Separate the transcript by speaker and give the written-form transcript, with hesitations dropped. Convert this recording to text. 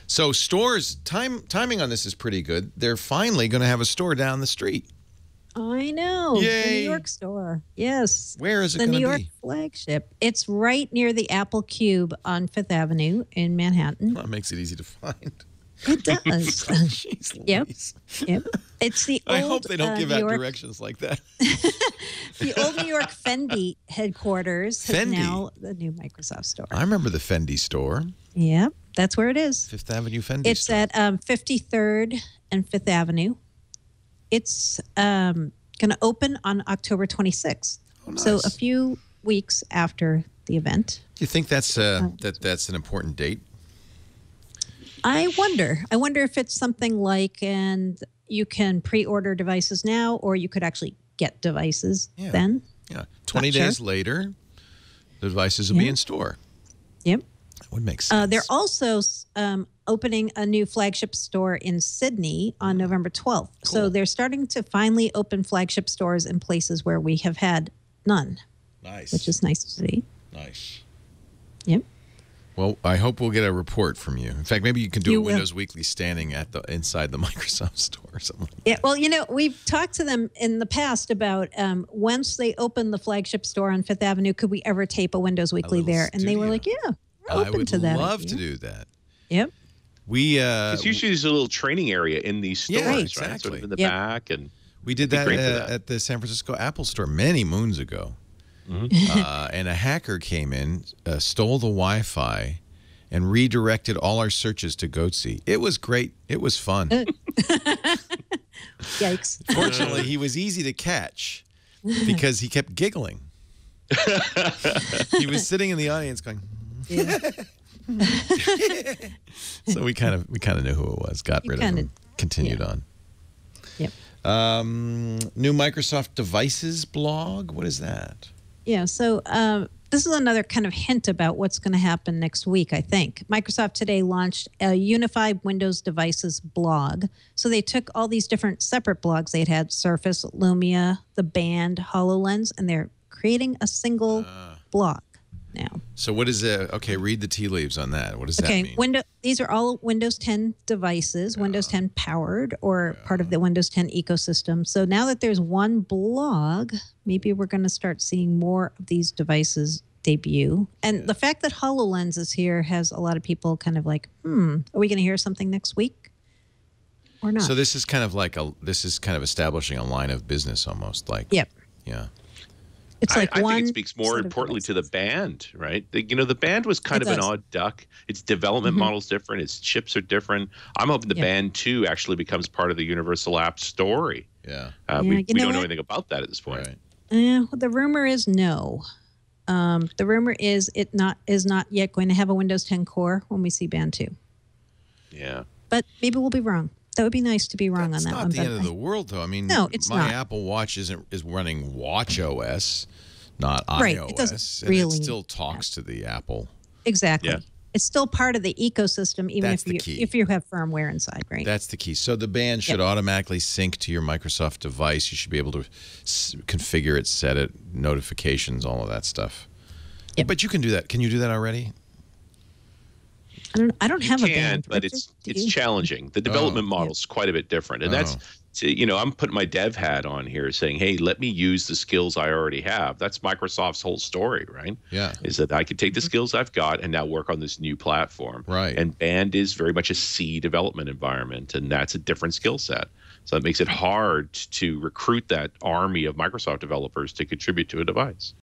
Speaker 1: So stores, timing on this is pretty good. They're finally going to have a store down the street.
Speaker 2: I know.
Speaker 1: Yay.
Speaker 2: The New York store. Yes.
Speaker 1: Where is it going to be?
Speaker 2: The New York flagship. It's right near the Apple Cube on Fifth Avenue in Manhattan.
Speaker 1: Well, that makes it easy to find.
Speaker 2: It does.
Speaker 1: Jeez
Speaker 2: Yep.
Speaker 1: Louise.
Speaker 2: Yep. It's the old,
Speaker 1: I hope they don't give
Speaker 2: New
Speaker 1: out
Speaker 2: York,
Speaker 1: directions like that.
Speaker 2: the old New York Fendi headquarters is
Speaker 1: Fendi?
Speaker 2: now the new Microsoft store.
Speaker 1: I remember the Fendi store.
Speaker 2: Yep. That's where it is.
Speaker 1: Fifth Avenue Fendi
Speaker 2: It's
Speaker 1: store.
Speaker 2: at 53rd and Fifth Avenue. It's going to open on October 26th.
Speaker 1: Oh, nice.
Speaker 2: So a few weeks after the event.
Speaker 1: Do you think that's that's an important date?
Speaker 2: I wonder. I wonder if it's something like, and you can pre-order devices now, or you could actually get devices then.
Speaker 1: Yeah. 20 days later, the devices will be in store.
Speaker 2: Yep.
Speaker 1: That would make sense.
Speaker 2: They're also opening a new flagship store in Sydney on November 12th.
Speaker 1: Cool.
Speaker 2: So they're starting to finally open flagship stores in places where we have had none.
Speaker 1: Nice.
Speaker 2: Which is nice to see.
Speaker 1: Nice.
Speaker 2: Yep.
Speaker 1: Well, I hope we'll get a report from you. In fact, maybe you can do a
Speaker 2: will.
Speaker 1: Windows Weekly standing at the inside the Microsoft store or something like that.
Speaker 2: Well, you know, we've talked to them in the past about once they open the flagship store on Fifth Avenue, could we ever tape a Windows Weekly there? And they were like, yeah, we're open to that.
Speaker 1: I would love
Speaker 2: idea.
Speaker 1: to do that.
Speaker 2: Yep.
Speaker 3: It's usually there's a little training area in these stores,
Speaker 1: Yeah,
Speaker 3: right?
Speaker 1: exactly.
Speaker 3: Sort of in the back, and
Speaker 1: we did that at the San Francisco Apple store many moons ago. And a hacker came in, stole the Wi-Fi, and redirected all our searches to Goatsy. It was great. It was fun.
Speaker 2: Yikes.
Speaker 1: Fortunately, he was easy to catch because he kept giggling. He was sitting in the audience going, so we kind of knew who it was, got rid of him, continued on.
Speaker 2: Yep.
Speaker 1: New Microsoft Devices blog. What is that?
Speaker 2: Yeah, so this is another kind of hint about what's going to happen next week, I think. Microsoft today launched a unified Windows Devices blog. So they took all these different separate blogs. They had Surface, Lumia, the Band, HoloLens, and they're creating a single blog now.
Speaker 1: So what is it? Okay, read the tea leaves on that. What does that mean?
Speaker 2: These are all Windows 10 devices, Windows 10 powered or part of the Windows 10 ecosystem. So now that there's one blog, maybe we're going to start seeing more of these devices debut. And the fact that HoloLens is here has a lot of people kind of like, are we going to hear something next week or not?
Speaker 1: So this is kind of like establishing a line of business almost, like.
Speaker 2: Yep.
Speaker 1: Yeah.
Speaker 2: It's like
Speaker 3: I think it speaks more importantly to the Band, right? The Band was kind of an odd duck. Its development model's different. Its chips are different. I'm hoping the Band 2 actually becomes part of the Universal App story.
Speaker 1: Yeah.
Speaker 3: We don't know anything about that at this point.
Speaker 1: Right.
Speaker 2: The rumor is no. The rumor is it is not yet going to have a Windows 10 core when we see Band 2.
Speaker 3: Yeah.
Speaker 2: But maybe we'll be wrong. That would be nice to be wrong on that one.
Speaker 1: It's not the end of the world, though. I mean,
Speaker 2: no, it's
Speaker 1: my
Speaker 2: not.
Speaker 1: Apple Watch is running WatchOS, not iOS.
Speaker 2: It doesn't
Speaker 1: and
Speaker 2: really
Speaker 1: it still talks to the Apple.
Speaker 2: Exactly.
Speaker 1: Yeah.
Speaker 2: It's still part of the ecosystem, even if you have firmware inside, right?
Speaker 1: That's the key. So the Band should automatically sync to your Microsoft device. You should be able to configure it, set it, notifications, all of that stuff. Yep. But you can do that. Can you do that already?
Speaker 2: I don't have a Band,
Speaker 3: but it's challenging. The development model's quite a bit different, and that's I'm putting my dev hat on here, saying, "Hey, let me use the skills I already have." That's Microsoft's whole story, right?
Speaker 1: Yeah,
Speaker 3: is that I can take the skills I've got and now work on this new platform,
Speaker 1: right?
Speaker 3: And Band is very much a C development environment, and that's a different skill set. So it makes it hard to recruit that army of Microsoft developers to contribute to a device.